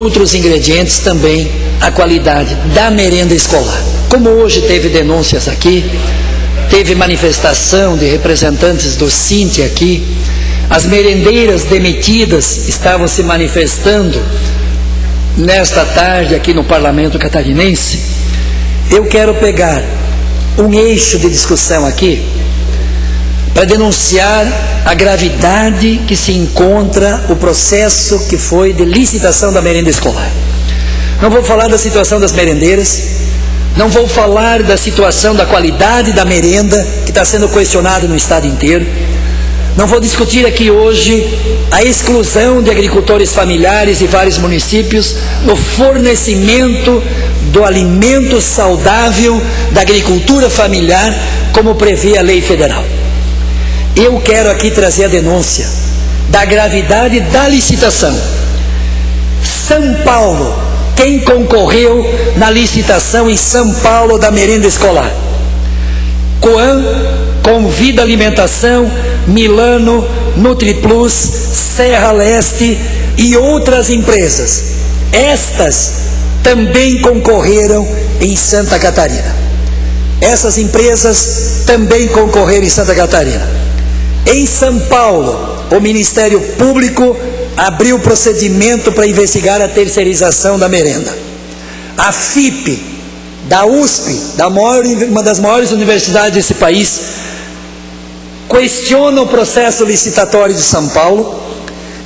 outros ingredientes também a qualidade da merenda escolar. Como hoje teve denúncias aqui, teve manifestação de representantes do Sinti aqui, as merendeiras demitidas estavam se manifestando nesta tarde aqui no Parlamento Catarinense. Eu quero pegar um eixo de discussão aqui para denunciar a gravidade que se encontra o processo que foi de licitação da merenda escolar. Não vou falar da situação das merendeiras, não vou falar da situação da qualidade da merenda que está sendo questionada no estado inteiro. Não vou discutir aqui hoje a exclusão de agricultores familiares de vários municípios no fornecimento do alimento saudável da agricultura familiar, como prevê a lei federal. Eu quero aqui trazer a denúncia da gravidade da licitação. São Paulo, quem concorreu na licitação em São Paulo da merenda escolar? Coam, Convida Alimentação, Milano, NutriPlus, Serra Leste e outras empresas. Estas também concorreram em Santa Catarina. Essas empresas também concorreram em Santa Catarina. Em São Paulo, o Ministério Público abriu procedimento para investigar a terceirização da merenda. A FIP, da USP, uma das maiores universidades desse país, questiona o processo licitatório de São Paulo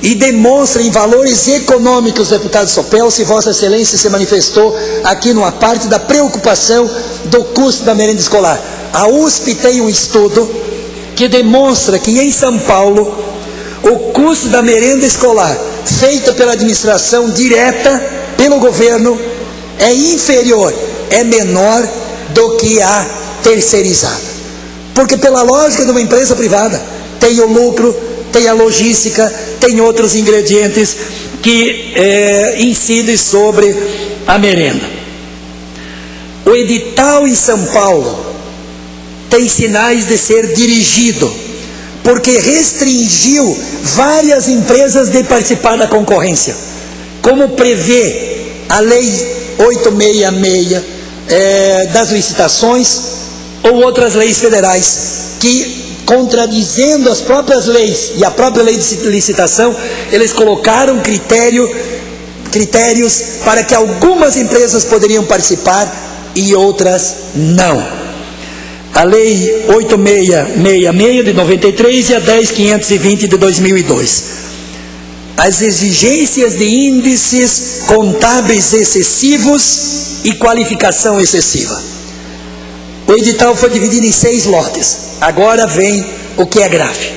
e demonstra em valores econômicos, deputado Sopel, se Vossa Excelência se manifestou aqui numa parte da preocupação do custo da merenda escolar. A USP tem um estudo que demonstra que em São Paulo o custo da merenda escolar feita pela administração direta, pelo governo, é inferior, é menor do que a terceirizada. Porque pela lógica de uma empresa privada, tem o lucro, tem a logística, tem outros ingredientes que incidem sobre a merenda. O edital em São Paulo tem sinais de ser dirigido, porque restringiu várias empresas de participar da concorrência, como prevê a Lei 866 das licitações ou outras leis federais, que, contradizendo as próprias leis e a própria lei de licitação, eles colocaram critérios para que algumas empresas poderiam participar e outras não. A Lei 8666 de 93 e a 10520 de 2002. As exigências de índices contábeis excessivos e qualificação excessiva. O edital foi dividido em 6 lotes. Agora vem o que é grave.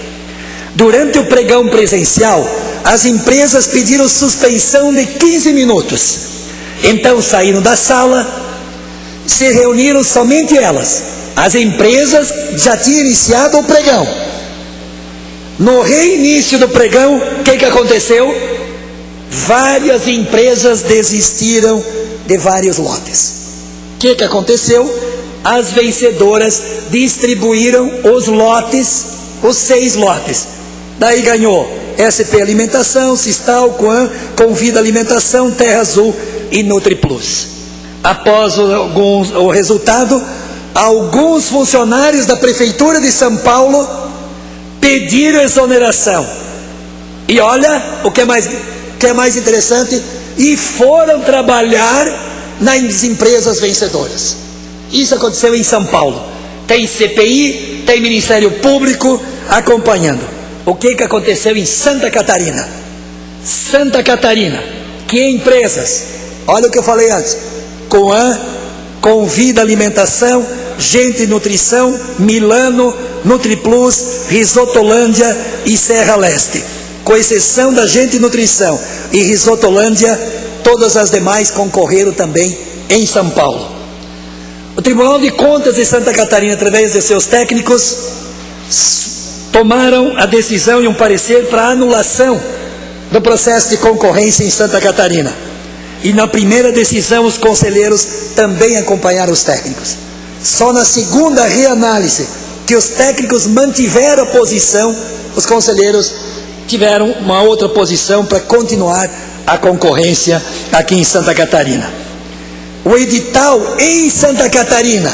Durante o pregão presencial, as empresas pediram suspensão de 15 minutos. Então saíram da sala, se reuniram somente elas. As empresas já tinham iniciado o pregão. No reinício do pregão, o que aconteceu? Várias empresas desistiram de vários lotes. O que aconteceu? As vencedoras distribuíram os lotes, os 6 lotes. Daí ganhou SP Alimentação, Sistal, Coam, Convida Alimentação, Terra Azul e NutriPlus. Após o resultado, alguns funcionários da Prefeitura de São Paulo pediram exoneração. E olha o que é mais interessante, e foram trabalhar nas empresas vencedoras. Isso aconteceu em São Paulo. Tem CPI, tem Ministério Público acompanhando. O que aconteceu em Santa Catarina? Santa Catarina, que empresas? Olha o que eu falei antes. Coam, Convida Alimentação, Gente Nutrição, Milano, NutriPlus, Risotolândia e Serra Leste. Com exceção da Gente Nutrição e Risotolândia, todas as demais concorreram também em São Paulo. O Tribunal de Contas de Santa Catarina, através de seus técnicos, tomaram a decisão e um parecer para anulação do processo de concorrência em Santa Catarina. E na primeira decisão os conselheiros também acompanharam os técnicos. Só na segunda reanálise, que os técnicos mantiveram a posição, os conselheiros tiveram uma outra posição para continuar a concorrência aqui em Santa Catarina. O edital em Santa Catarina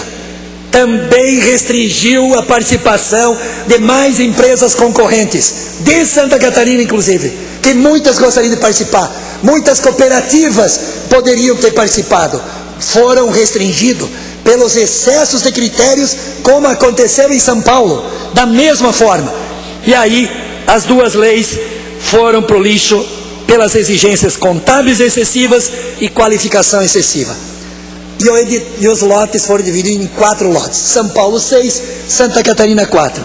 também restringiu a participação de mais empresas concorrentes, de Santa Catarina inclusive, que muitas gostariam de participar, muitas cooperativas poderiam ter participado, foram restringidos pelos excessos de critérios, como aconteceu em São Paulo, da mesma forma. E aí as duas leis foram para o lixo pelas exigências contábeis excessivas e qualificação excessiva. E os lotes foram divididos em 4 lotes. São Paulo 6, Santa Catarina 4.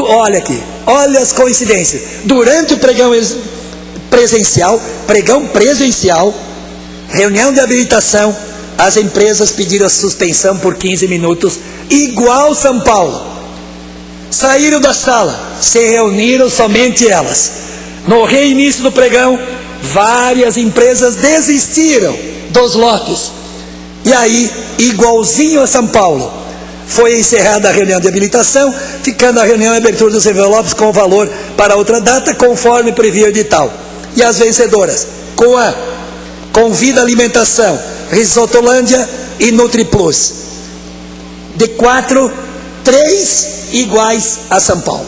Olha aqui, olha as coincidências. Durante o pregão presencial, reunião de habilitação, as empresas pediram a suspensão por 15 minutos, igual São Paulo. Saíram da sala, se reuniram somente elas. No reinício do pregão, várias empresas desistiram dos lotes. E aí, igualzinho a São Paulo, foi encerrada a reunião de habilitação, ficando a reunião e abertura dos envelopes com o valor para outra data, conforme previa o edital. E as vencedoras, Convida Alimentação, Risotolândia e NutriPlus. De 4, 3 iguais a São Paulo.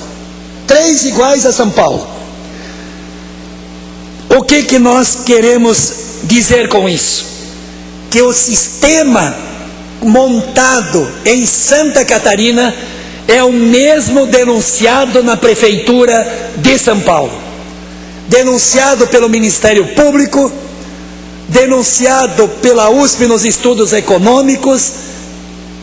3 iguais a São Paulo. O que nós queremos dizer com isso? Que o sistema montado em Santa Catarina é o mesmo denunciado na Prefeitura de São Paulo, denunciado pelo Ministério Público, denunciado pela USP nos estudos econômicos,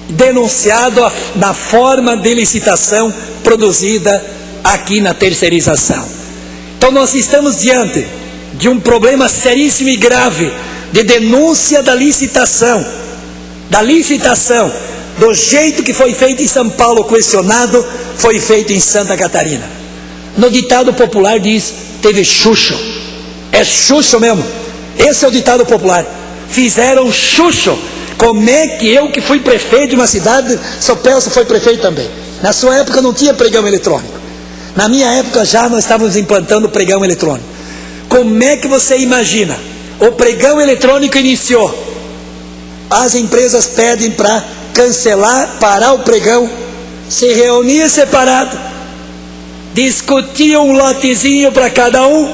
denunciado na forma de licitação produzida aqui na terceirização. Então nós estamos diante de um problema seríssimo e grave de denúncia da licitação, do jeito que foi feito em São Paulo, questionado, foi feito em Santa Catarina. No ditado popular diz, teve chucho, é chucho mesmo, esse é o ditado popular, fizeram chucho. Como é que eu, que fui prefeito de uma cidade, Sopelso foi prefeito também, na sua época não tinha pregão eletrônico, na minha época já nós estávamos implantando pregão eletrônico. Como é que você imagina? O pregão eletrônico iniciou, as empresas pedem para cancelar, parar o pregão, se reunir separado, discutir um lotezinho para cada um,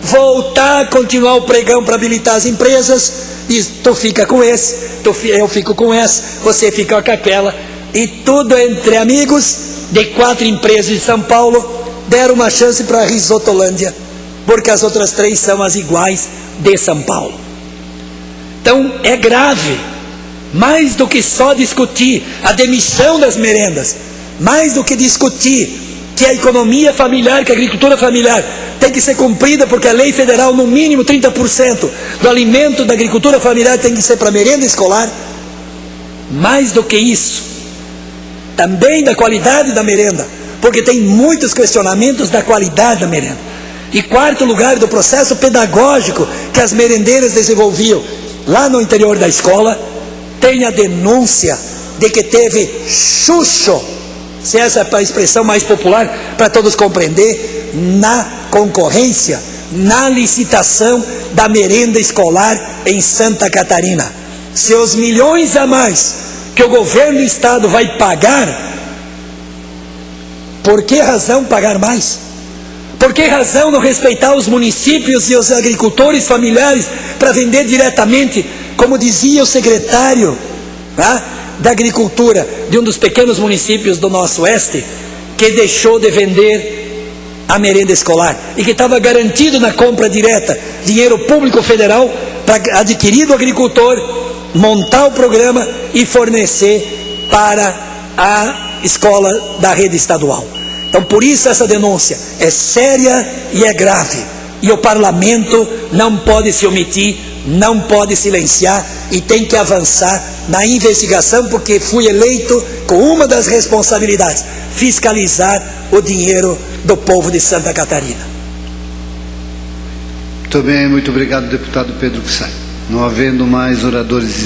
voltar, continuar o pregão para habilitar as empresas, diz, tu fica com esse, eu fico com essa, você fica com aquela, e tudo entre amigos de 4 empresas de São Paulo, deram uma chance para a Risotolândia, porque as outras 3 são as iguais de São Paulo. Então é grave, mais do que só discutir a demissão das merendas, mais do que discutir que a economia familiar, que a agricultura familiar tem que ser cumprida, porque a lei federal, no mínimo 30% do alimento da agricultura familiar tem que ser para merenda escolar. Mais do que isso, também da qualidade da merenda, porque tem muitos questionamentos da qualidade da merenda. E 4º lugar, do processo pedagógico que as merendeiras desenvolviam lá no interior da escola, tem a denúncia de que teve chucho, se essa é a expressão mais popular para todos compreender, na concorrência, na licitação da merenda escolar em Santa Catarina. Se os milhões a mais que o governo do estado vai pagar, por que razão pagar mais? Por que razão não respeitar os municípios e os agricultores familiares para vender diretamente, como dizia o secretário da agricultura de um dos pequenos municípios do nosso oeste, que deixou de vender a merenda escolar e que estava garantido na compra direta, dinheiro público federal para adquirir do agricultor, montar o programa e fornecer para a escola da rede estadual. Então por isso essa denúncia é séria e é grave, e o parlamento não pode se omitir, não pode silenciar e tem que avançar na investigação, porque fui eleito com uma das responsabilidades: fiscalizar o dinheiro do povo de Santa Catarina. Muito bem, muito obrigado, deputado Pedro Kussay. Não havendo mais oradores